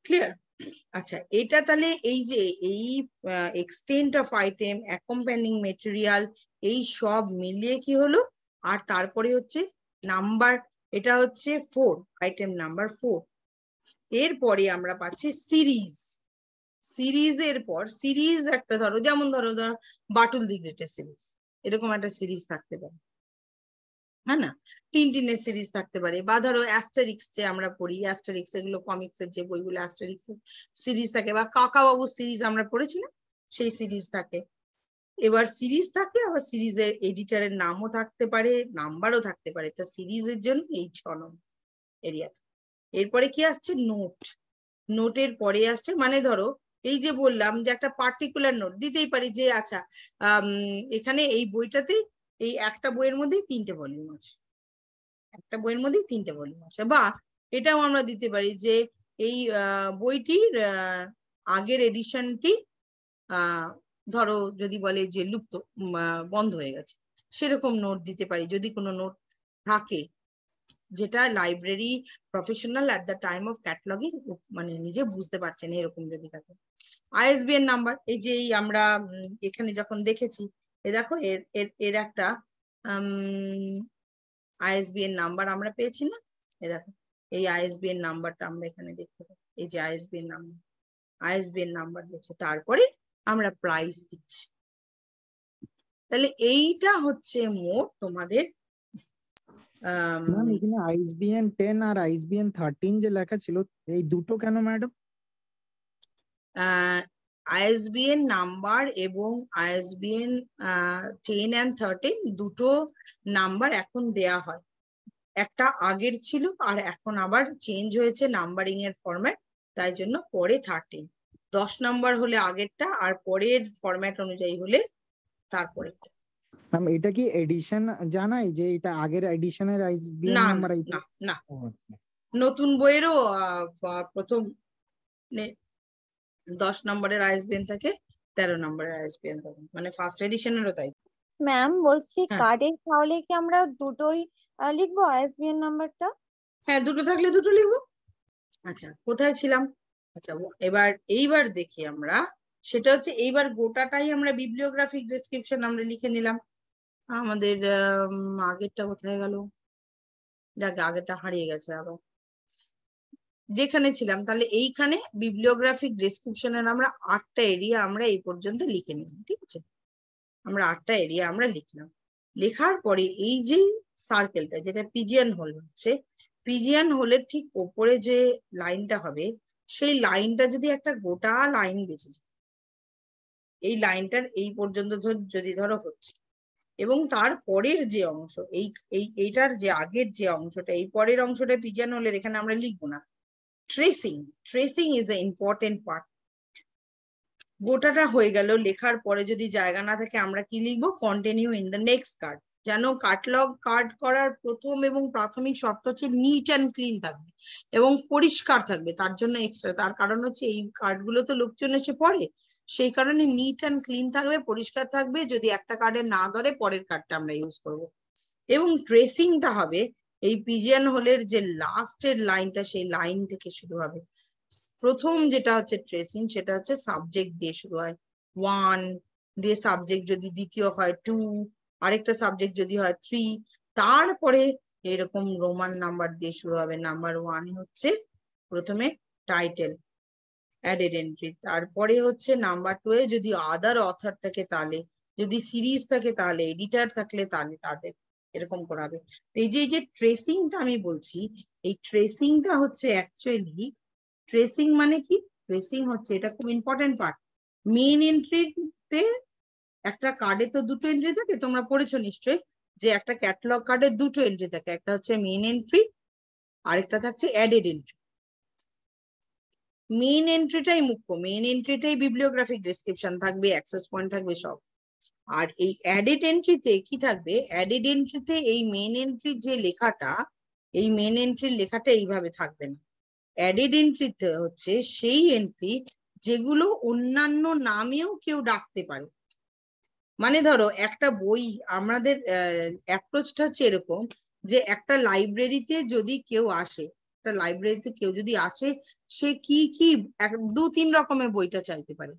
Clear? আচ্ছা, এটা তাহলে এই যে এই এক্সটেন্ট অফ আইটেম, অ্যাকম্প্যানিং মেটেরিয়াল, এই সব মিলিয়ে কি হলো? আর তারপরে হচ্ছে নাম্বার, এটা হচ্ছে 4, আইটেম নাম্বার 4। এরপরে আমরা পাচ্ছি সিরিজ। সিরিজের পর সিরিজ একটা ধরো, যেমন ধরো বাটুল দি গ্রেটের সিরিজ, এরকম একটা সিরিজ থাকতে পারে, হ্যাঁ না? টিনটিনের সিরিজ থাকতে পারে, বা ধরো অ্যাস্টেরিক্স যে আমরা পড়ি, অ্যাস্টেরিক্স, এগুলো কমিক্সের যে বইগুলো, অ্যাস্টেরিক্স সিরিজ থাকে, বা কাকাবাবুর সিরিজ আমরা পড়েছি না, সেই সিরিজ থাকে। এবার সিরিজ থাকে, আবার সিরিজের এডিটরের নামও থাকতে পারে, নাম্বারও থাকতে পারে। তা সিরিজের জন্য এই 6 নম্বর এরিয়া। এরপরে কি আসছে? নোট। নোটের পরে আসছে, মানে ধরো এই যে বললাম যে একটা পার্টিকুলার নোট দিতেই পারি, যে আচ্ছা এখানে এই বইটাতে এই একটা বইয়ের মধ্যেই 3টে ভলিউম আছে, একটা বইয়ের মধ্যেই 3টে ভলিউম আছে। বা এটাও আমরা দিতে পারি যে এই বইটির আগের এডিশনটি ধরো যদি বলে যে লুপ্ত, বন্ধ হয়ে গেছে, সেরকম নোট দিতে পারি যদি কোনো নোট থাকে, যেটা library professional at the time of cataloguing মানে নিজে বুঝতে পারছেন, এরকম যদি থাকে। আইএসবিএন নাম্বার, এই যে আমরা এখানে যখন দেখেছি, এ দেখো এর এর এর একটা আইএসবিএন নাম্বার আমরা পেয়েছি না? এ দেখো এই আইএসবিএন নাম্বারটা আমরা এখানে দেখতে পাই, এই যে আইএসবিএন নাম্বার, আইএসবিএন নাম্বার দিচ্ছে, তারপরে আমরা প্রাইস দিচ্ছি। তাহলে এইটা হচ্ছে মোট তোমাদের এখানে আইএসবিএন 10 আর আইএসবিএন 13 যে লেখা ছিল, এই দুটো কেন ম্যাডাম? আইএসবিএন নাম্বার এবং আইএসবিএন 10 and 13 দুটো নাম্বার এখন দেয়া হয়। একটা আগের ছিল, আর এখন আবার চেঞ্জ হয়েছে নাম্বারিং এর ফরম্যাট, তাই জন্য পরে 13। 10 নাম্বার হলে আগেরটা, আর পরের ফরম্যাট অনুযায়ী হলে তারপরে। ম্যাম এটা কি এডিশন জানাই যে এটা আগের এডিশনের আইএসবিএন না নাম্বার? না না, নতুন বইয়েরও প্রথম 10 নম্বরের আইএসবিএন থাকে, 13 নম্বরের আইএসবিএন থাকে, মানে ফার্স্ট এডিশনেরও তাই। ম্যাম বলছি কার্ডে তাহলে কি আমরা দুটোই লিখবো আইএসবিএন নাম্বারটা? হ্যাঁ, দুটো থাকলে দুটো লিখবো। আচ্ছা, কোথায় ছিলাম? আচ্ছা, এইবার দেখি আমরা, সেটা হচ্ছে এইবার গোটাটাই আমরা বিবলিওগ্রাফিক ডেসক্রিপশন আমরা লিখে নিলাম। আমাদের আগেরটা কোথায় গেল? যাক, আগেরটা হারিয়ে গেছে আবার, যেখানে ছিলাম। তাহলে এইখানে বিবলিওগ্রাফিক ডেসক্রিপশনের আমরা 8টা এরিয়া আমরা এই পর্যন্ত লিখে নিলাম, ঠিক আছে? আমরা 8টা এরিয়া আমরা লিখলাম। লেখার পরে এই যে সার্কেলটা, যেটা পিজিয়ান হোল হচ্ছে, পিজিয়ান হোলের ঠিক ওপরে যে লাইনটা হবে, সেই লাইনটা যদি একটা গোটা লাইন বেঁচে যায়, এই লাইনটার এই পর্যন্ত যদি ধরো হচ্ছে, এবং তার পরের যে অংশ, এইটার যে আগের যে অংশটা, এই পরের অংশটা পিজিয়ান হোলের, এখানে আমরা লিখবো না। Tracing is a important part. গোটাটা হয়ে গেল, লেখার পরে যদি জায়গা না থাকে আমরা কি লিখবো? Continue in the next card. জানো, কাটলগ কার্ড করার প্রথম এবং প্রাথমিক শর্ত হচ্ছে নিট অ্যান্ড ক্লিন থাকবে এবং পরিষ্কার থাকবে। তার জন্য এক্সট্রা, তার কারণ হচ্ছে এই কার্ডগুলো তো লোকজন এসে পড়ে, সেই কারণে নিট অ্যান্ড ক্লিন থাকবে, পরিষ্কার থাকবে। যদি একটা কার্ডে না ধরে, পরের কার্ডটা আমরা ইউজ করব। এবং ট্রেসিংটা হবে এই পিজিয়ান হোলের যে লাস্টের লাইনটা, সেই লাইন থেকে শুরু হবে। প্রথম যেটা হচ্ছে ট্রেসিং, সেটা হচ্ছে সাবজেক্ট দিয়ে শুরু হয়, 1 দিয়ে সাবজেক্ট যদি দ্বিতীয় হয় 2, আরেকটা সাবজেক্ট যদি হয় 3, তারপরে এরকম রোমান নাম্বার দিয়ে শুরু হবে। নাম্বার 1 হচ্ছে প্রথমে টাইটেল, অ্যাডেড এন্ট্রি, তারপরে হচ্ছে নাম্বার 2 এ যদি আদার অথর থাকে তাহলে, যদি সিরিজ থাকে তাহলে, এডিটার থাকলে তাহলে তাদের, এরকম করাবে। এই যে ট্রেসিংটা আমি বলছি, এই ট্রেসিংটা হচ্ছে অ্যাকচুয়ালি, ট্রেসিং মানে কি? ট্রেসিং হচ্ছে, এটা খুব ইম্পর্টেন্ট পার্ট। মেইন এন্ট্রিতে, একটা কার্ডে তো দুটো এন্ট্রি থাকে, তোমরা পড়েছো নিশ্চয়ই যে একটা ক্যাটালগ কার্ডে দুটো এন্ট্রি থাকে, একটা হচ্ছে মেইন এন্ট্রি, আরেকটা থাকছে অ্যাডেড এন্ট্রি। মেইন এন্ট্রিটাই মুখ্য, মেইন এন্ট্রিটাই বিবলিওগ্রাফিক ডেসক্রিপশন থাকবে, অ্যাক্সেস পয়েন্ট থাকবে, সব। আর এই অ্যাডেড এন্ট্রিতে কি থাকবে? অ্যাডেড এন্ট্রিতে এই মেন এন্ট্রির যে লেখাটা, এই মেন এন্ট্রির লেখাটা এইভাবে থাকবে না। অ্যাডেড এন্ট্রিতে হচ্ছে সেই এন্ট্রি যেগুলো অন্যান্য নামেও কেউ ডাকতে পারে। মানে ধরো একটা বই, আমাদের অ্যাপ্রোচটা হচ্ছে এরকম যে একটা লাইব্রেরিতে যদি কেউ আসে, একটা লাইব্রেরিতে কেউ যদি আসে, সে কি কি 2-3 রকমের বইটা চাইতে পারে।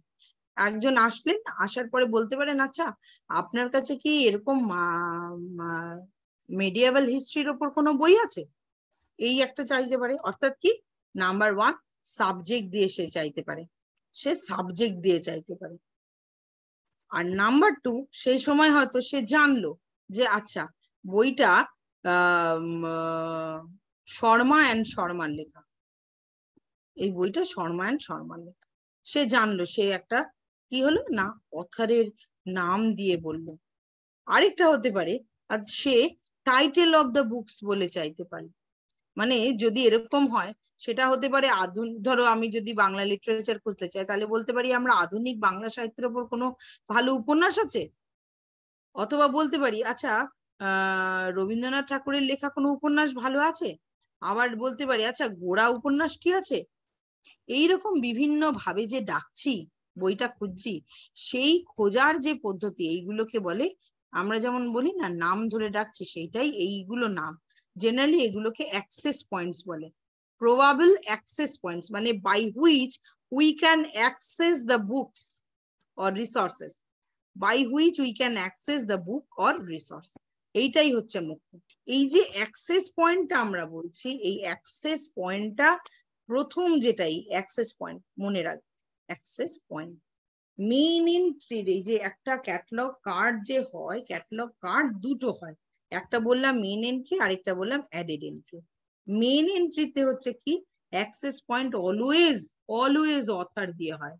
একজন আসলেন, আসার পরে বলতে পারেন, আচ্ছা আপনার কাছে কি এরকম মেডিয়েভাল হিস্ট্রির ওপর কোনো বই আছে, এই একটা চাইতে পারে। অর্থাৎ কি, নাম্বার 1 সাবজেক্ট দিয়ে সে চাইতে পারে, সে সাবজেক্ট দিয়ে চাইতে পারে। আর নাম্বার 2, সেই সময় হয়তো সে জানলো যে আচ্ছা বইটা শর্মা অ্যান্ড শর্মার লেখা, এই বইটা শর্মা অ্যান্ড শর্মার লেখা। সে জানলো, সে একটা কি হলো না, অথরের নাম দিয়ে বললো। আরেকটা হতে পারে আর সে টাইটেল অফ দ্য বুকস বলে চাইতে পারে। মানে যদি এরকম হয়, সেটা হতে পারে আধুনিক, ধরো আমি যদি বাংলা লিটারেচার খুঁজতে চাই, তাহলে বলতে পারি আমরা আধুনিক বাংলা সাহিত্যের ওপর কোনো ভালো উপন্যাস আছে। অথবা বলতে পারি আচ্ছা রবীন্দ্রনাথ ঠাকুরের লেখা কোনো উপন্যাস ভালো আছে। আবার বলতে পারি আচ্ছা গোড়া উপন্যাসটি আছে। এইরকম বিভিন্ন ভাবে যে ডাকছি, বইটা খুঁজছি, সেই খোঁজার যে পদ্ধতি, এইগুলোকে বলে, আমরা যেমন বলি না নাম ধরে ডাকছি, সেইটাই এইগুলো নাম। জেনারেলি এগুলোকে অ্যাক্সেস পয়েন্টস বলে। প্রবাবল অ্যাক্সেস পয়েন্টস মানে by which we can access the books or resources, by which we can access the book or resource. এইটাই হচ্ছে মুখ্য। এই যে অ্যাক্সেস পয়েন্টটা আমরা বলছি, এই অ্যাক্সেস পয়েন্টটা প্রথম যেটাই অ্যাক্সেস পয়েন্ট, মনে রাখবে অ্যাক্সেস পয়েন্ট মেইন এন্ট্রির। এই যে একটা ক্যাটালগ কার্ড যে হয়, ক্যাটালগ কার্ড দুটো হয়, একটা বললাম মেইন এন্ট্রি, আরেকটা বললাম অ্যাডেড এন্ট্রি। মেইন এন্ট্রিতে হচ্ছে কি, access point always always author দিয়ে হয়,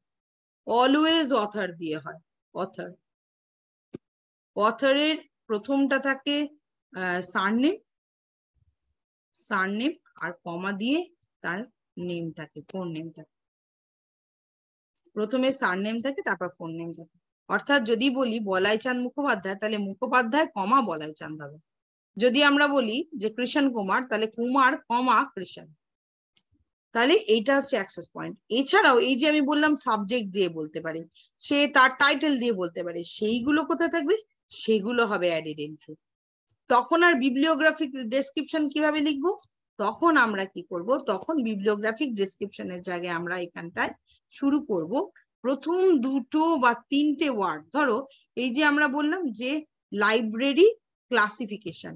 অলওয়েজ অথর দিয়ে হয়। অথর, অথরের প্রথমটা থাকে সারনেম, সারনেম আর কমা দিয়ে তার নেম থাকে, ফোন নেম থাকে। প্রথমে সারনেম থাকে, তারপর ফোন নেম থাকে। অর্থাৎ যদি বলি বলাই চাঁদ মুখোপাধ্যায়, তাহলে মুখোপাধ্যায় কমা বলাই চাঁদ হবে। যদি আমরা বলি যে কৃষণ কুমার, তাহলে কুমার কমা কৃষণ। তাহলে এইটা হচ্ছে অ্যাক্সেস পয়েন্ট। এছাড়াও এই যে আমি বললাম সাবজেক্ট দিয়ে বলতে পারে, সে তার টাইটেল দিয়ে বলতে পারে, সেইগুলো কোথায় থাকবে? সেগুলো হবে অ্যাডেড এন্ট্রি। তখন আর বিবলিওগ্রাফিক ডেসক্রিপশন কিভাবে লিখবো? তখন আমরা কি করব, তখন বিবলিওগ্রাফিক ডেসক্রিপশনের জায়গায় আমরা এখানটায় শুরু করব প্রথম 2 বা 3টে ওয়ার্ড। ধরো এই যে আমরা বললাম যে লাইব্রেরি ক্লাসিফিকেশন,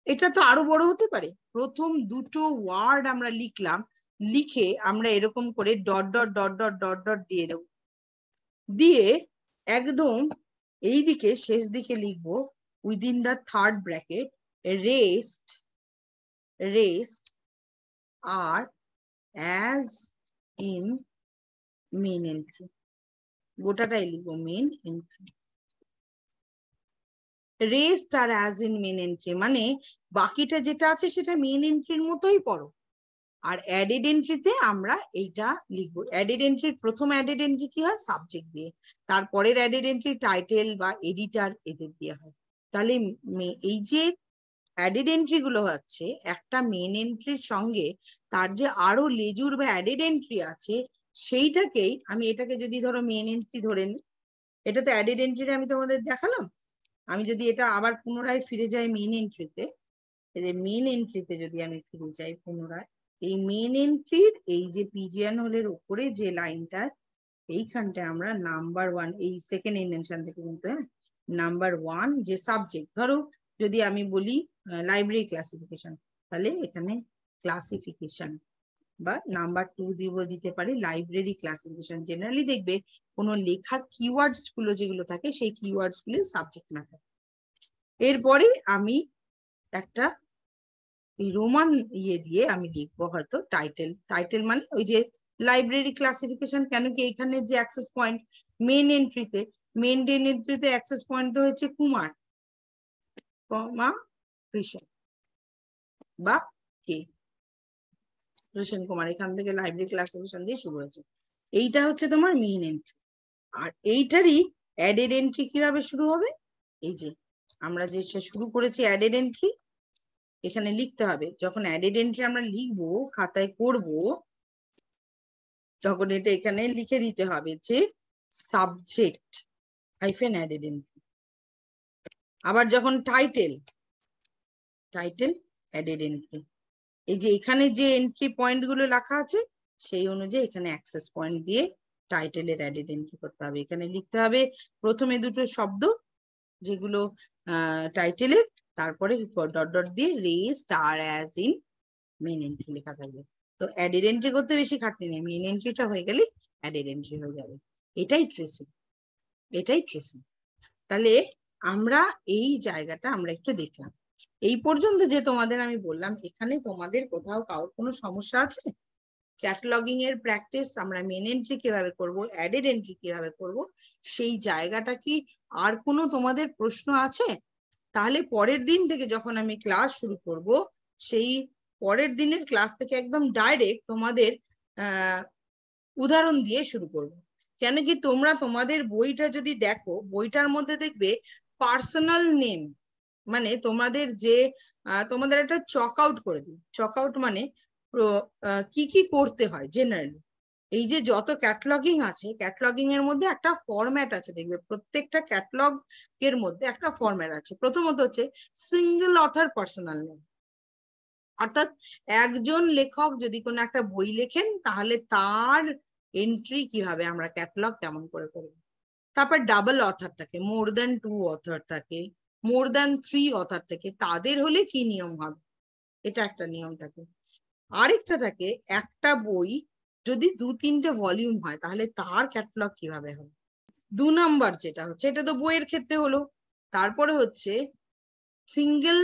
এটা তো আরো বড় হতে পারে। প্রথম 2টো ওয়ার্ড আমরা লিখলাম, লিখে আমরা এরকম করে dot dot dot dot dot dot দিয়ে দেবো, দিয়ে একদম এইদিকে শেষ দিকে লিখবো within the third bracket rest are as in main entry, গোটাটাই লিখবো main entry. Rest are as in main entry মানে বাকিটা যেটা আছে সেটা মেন এন্ট্রির মতোই পড়ো। আর অ্যাডেড এন্ট্রিতে আমরা এইটা লিখবো। অ্যাডেড এন্ট্রির প্রথম অ্যাডেড এন্ট্রি কি হয়? সাবজেক্ট দিয়ে। তারপরের অ্যাডেড এন্ট্রি টাইটেল বা এডিটার এদের দিয়ে হয়। তাহলে এই যে অ্যাডেড এন্ট্রি গুলো হচ্ছে একটা মেন এন্ট্রির সঙ্গে তার যে আরো লেজুর বা অ্যাডেড এন্ট্রি আছে, সেইটাকেই আমি, এটাকে যদি ধরো মেন এন্ট্রি ধরে নিই, এটা তো অ্যাডেড এন্ট্রি আমি তোমাদের দেখালাম। আমি যদি এটা আবার পুনরায় ফিরে যাই মেন এন্ট্রিতে, মেন এন্ট্রিতে যদি আমি ফিরে যাই পুনরায়, এই মেন এন্ট্রির এই যে পিজিয়ান হোলের উপরে যে লাইনটা, এইখানটা আমরা নাম্বার 1, এই সেকেন্ড ইনভেনশন থেকে কিন্তু, হ্যাঁ, নাম্বার 1 যে সাবজেক্ট, ধরো যদি আমি বলি লাইব্রেরি ক্লাসিফিকেশন, তাহলে এখানে ক্লাসিফিকেশন বা নাম্বার 2 দিতে পারি লাইব্রেরি ক্লাসিফিকেশন। জেনারেলি দেখবে কোনো লেখার কিওয়ার্ডস গুলো যেগুলো থাকে, সেই কিওয়ার্ডস গুলো সাবজেক্ট ম্যাটার। এরপরে আমি একটা রোমান ইয়ে দিয়ে আমি লিখবো হয়তো টাইটেল। টাইটেল মানে ওই যে লাইব্রেরি ক্লাসিফিকেশন, কেন কি এখানে যে অ্যাক্সেস পয়েন্ট মেন এন্ট্রিতে অ্যাক্সেস পয়েন্ট হচ্ছে কুমার কমা কৃষণ বা কে, কৃষণ কুমার, এখান থেকে লাইব্রেরি ক্লাসিফিকেশন দিয়ে শুরু হয়েছে। এইটা হচ্ছে তোমার মেন এন্ট্রি। আর এইটারই অ্যাডেড এন্ট্রি কিভাবে শুরু হবে? এই যে আমরা যে শুরু করেছি অ্যাডেড এন্ট্রি, এখানে লিখতে হবে। যখন অ্যাডেড এন্ট্রি আমরা লিখবো, খাতায় করব, তখন এটা এখানে লিখে দিতে হবে যে সাবজেক্ট হাইফেন অ্যাডেড এন্ট্রি। আবার যখন টাইটেল অ্যাডেড এন্ট্রি, এই যে এখানে যে এন্ট্রি পয়েন্ট গুলো লেখা আছে সেই অনুযায়ী এখানে অ্যাক্সেস পয়েন্ট দিয়ে টাইটেলের অ্যাডেড এন্ট্রি করতে হবে। এখানে লিখতে হবে প্রথমে দুটো শব্দ যেগুলো টাইটেলের, তারপরে ডট ডট দিয়ে রে star as in main entry লেখা থাকবে। তো অ্যাডেড এন্ট্রি করতে বেশি খাটনি নেই, মেইন এন্ট্রিটা হয়ে গেলে অ্যাডেড এন্ট্রি হয়ে যাবে। এটাই ট্রেসিং। তাহলে আমরা এই জায়গাটা আমরা একটু দেখলাম। এই পর্যন্ত যে তোমাদের আমি বললাম, এখানে তোমাদের কোথাও কারোর কোনো সমস্যা আছে? ক্যাটালগিং এর প্র্যাকটিস আমরা মেন এন্ট্রি কিভাবে করব, অ্যাডেড এন্ট্রি কিভাবে করব, সেই জায়গাটা কি আর কোনো তোমাদের প্রশ্ন আছে? তাহলে পরের দিন থেকে যখন আমি ক্লাস শুরু করব, সেই পরের দিনের ক্লাস থেকে একদম ডাইরেক্ট তোমাদের উদাহরণ দিয়ে শুরু করব। কেন কি তোমরা তোমাদের বইটা যদি দেখো, বইটার মধ্যে দেখবে পার্সোনাল নেম, মানে তোমাদের যে তোমাদের একটা চক আউট করে দিই। চক আউট মানে কি কি করতে হয় জেনারেলি। এই যে যত ক্যাটালগিং আছে, ক্যাটালগিং এর মধ্যে একটা ফরম্যাট আছে, দেখবে প্রত্যেকটা ক্যাটালগ এর মধ্যে একটা ফরম্যাট আছে। প্রথমত হচ্ছে সিঙ্গেল অথর পার্সোনাল নেম, অর্থাৎ একজন লেখক যদি কোনো একটা বই লেখেন তাহলে তার এন্ট্রি কিভাবে আমরা ক্যাটালগ কেমন করে করব। তারপর ডাবল অথর থাকে, মোর দ্যান 2 অথর থাকে, মোর দ্যান 3 অথর থাকে, তাদের হলে কি নিয়ম হবে, এটা একটা নিয়ম থাকে। আরেকটা থাকে একটা বই যদি 2-3টে ভলিউম হয় তাহলে তার ক্যাটালগ কিভাবে হবে। 2 নাম্বার যেটা হচ্ছে, এটা তো বইয়ের ক্ষেত্রে হলো। তারপরে হচ্ছে সিঙ্গেল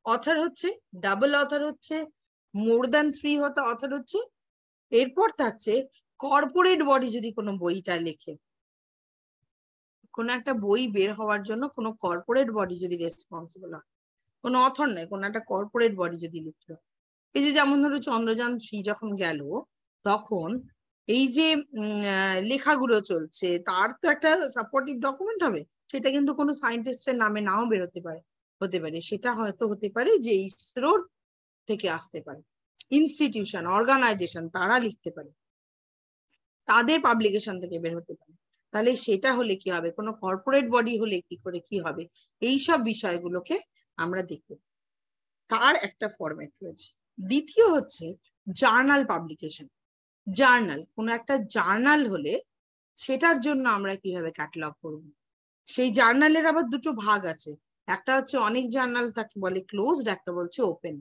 অথর হচ্ছে, ডাবল অথর হচ্ছে, মোর দ্যান 3 অথর হচ্ছে। এরপর থাকছে কর্পোরেট বডি যদি কোনো বইটা লেখে, কোনো একটা বই বের হওয়ার জন্য কোনো কর্পোরেট বডি যদি রেসপন্সিবল হয়, কোনো অথর নয়, কোনো একটা কর্পোরেট বডি যদি লিখলো। এই যে যেমন ধরো চন্দ্রযান-3 যখন গেল, তখন এই যে লেখাগুলো চলছে, তার তো একটা সাপোর্টিভ ডকুমেন্ট হবে। সেটা কিন্তু কোনো সায়েন্টিস্টের নামে নাও বেরোতে পারে, সেটা হয়তো হতে পারে যে ইসরোর থেকে আসতে পারে, ইনস্টিটিউশন অর্গানাইজেশন তারা লিখতে পারে, তাদের পাবলিকেশন থেকে বের হতে পারে। তাহলে সেটা হলে কি হবে, কোনো কর্পোরেট বডি হলে কি করে কি হবে, এইসব বিষয়গুলোকে আমরা দেখব। তার একটা ফরম্যাট রয়েছে। দ্বিতীয় হচ্ছে জার্নাল পাবলিকেশন। জার্নাল, কোনো একটা জার্নাল হলে সেটার জন্য আমরা কিভাবে ক্যাটালগ করব। সেই জার্নালের আবার দুটো ভাগ আছে, একটা হচ্ছে অনেক জার্নাল তাকে বলে ক্লোজড, একটা বলছে ওপেন।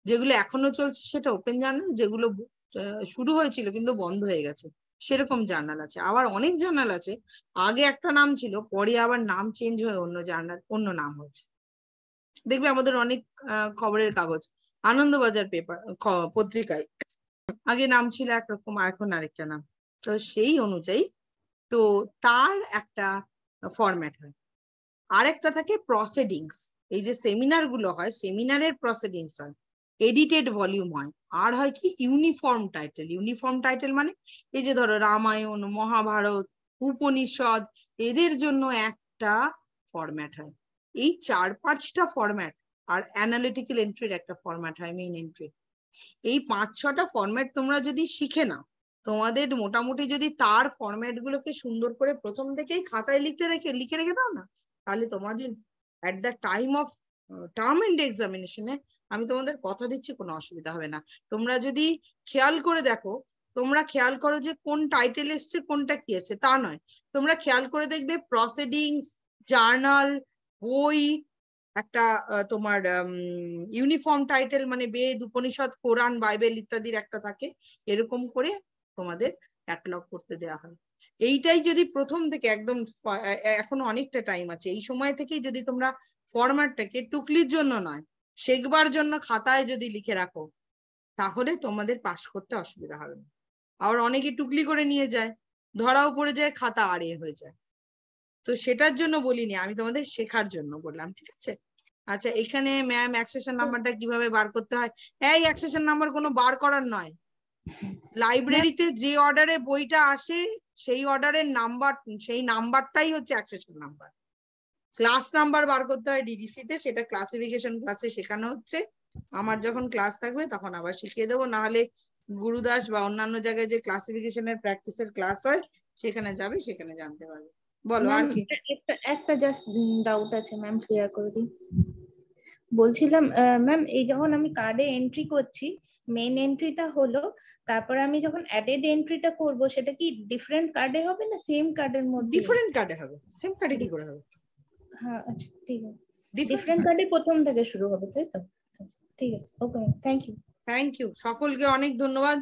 যেগুলো এখনো চলছে সেটা ওপেন জার্নাল, যেগুলো শুরু হয়েছিল কিন্তু বন্ধ হয়ে গেছে সেরকম জার্নাল আছে। আবার অনেক জার্নাল আছে আগে একটা নাম ছিল, পরে আবার নাম চেঞ্জ হয়ে অন্য জার্নাল অন্য নাম হচ্ছে। দেখবে আমাদের অনেক খবরের কাগজ, আনন্দবাজার পেপার পত্রিকায় আগে নাম ছিল একরকম, এখন আরেকটা নাম। তো সেই অনুযায়ী তো তার একটা ফরম্যাট হয়। আরেকটা থাকে প্রসিডিংস, এই যে সেমিনার গুলো হয়, সেমিনারের প্রসিডিংস হয়, এডিটেড ভলিউম হয়। আর হয় কি ইউনিফর্ম টাইটেল। ইউনিফর্ম টাইটেল মানে এই যে ধরো রামায়ণ, মহাভারত, উপনিষদ, এদের জন্য একটা ফরম্যাট হয়। এই 4-5টা ফরম্যাট, আর অ্যানালিটিক্যাল এন্ট্রির একটা ফরম্যাট হয়, মেইন এন্ট্রি। এই 5-6টা ফরম্যাট তোমরা যদি শিখে নাও, তোমাদের মোটামুটি যদি তার ফরম্যাট গুলোকে সুন্দর করে প্রথম থেকেই খাতায় লিখে রেখে দাও না, তাহলে তোমাদের at the time of term end এক্সামিনেশনে আমি তোমাদের কথা দিচ্ছি কোনো অসুবিধা হবে না। তোমরা যদি খেয়াল করে দেখো, তোমরা খেয়াল করো যে কোন টাইটেল এসছে কোনটা কি এসছে তা নয়, তোমরা খেয়াল করে দেখবে প্রসিডিংস, জার্নাল, বই, একটা তোমার ইউনিফর্ম টাইটেল মানে বেদ, উপনিষদ, কোরআন, বাইবেল ইত্যাদির একটা থাকে, এরকম করে তোমাদের ক্যাটালগ করতে দেওয়া হয়। এইটাই যদি প্রথম থেকে একদম, এখনো অনেকটা টাইম আছে, এই সময় থেকেই যদি তোমরা ফরম্যাটটাকে টুকলির জন্য নয় শেখবার জন্য খাতায় যদি লিখে রাখো, তাহলে তোমাদের পাস করতে অসুবিধা হবে না। আবার অনেকে টুকলি করে নিয়ে যায়, ধরাও পড়ে যায়, খাতা আড়িয়ে হয়ে যায়। তো সেটার জন্য বলিনি, আমি তোমাদের শেখার জন্য বললাম, ঠিক আছে। আচ্ছা, এখানে ম্যাম অ্যাক্সেশন নাম্বারটা কিভাবে বার করতে হয়? এই অ্যাক্সেশন নাম্বার কোনো বার করার নয়, লাইব্রেরিতে যে অর্ডারে বইটা আসে সেই অর্ডারের নাম্বার, সেই নাম্বারটাই হচ্ছে অ্যাক্সেশন নাম্বার। ক্লাস নাম্বার বার করতে হয় ডিডিসি তে, সেটা ক্লাসিফিকেশন ক্লাসে শেখানো হচ্ছে। আমার যখন ক্লাস থাকবে তখন আবার শিখিয়ে দেবো, না হলে গুরুদাস বা অন্যান্য জায়গায় যে ক্লাসিফিকেশনের প্র্যাকটিসের ক্লাস হয় সেখানে যাবে, সেখানে জানতে পারবে। বলো আর ম্যাম কি? একটা জাস্ট ডাউট আছে ম্যাম, ক্লিয়ার করে দিই। বলছিলাম ম্যাম, এই যখন আমি কার্ডে এন্ট্রি করছি, মেইন এন্ট্রিটা হলো, তারপর আমি যখন অ্যাডেড এন্ট্রিটা করব, সেটা কি ডিফারেন্ট কার্ডে হবে না সেম কার্ডের মধ্যে? ডিফারেন্ট কার্ডে হবে, সেম কার্ডে কি করে হবে? হ্যাঁ আচ্ছা ঠিক আছে, ডিফারেন্ট ডিফারেন্ট কার্ডে প্রথম থেকে শুরু হবে তাই তো? আচ্ছা, ঠিক আছে, okay thank you. Thank you, সকলকে অনেক ধন্যবাদ।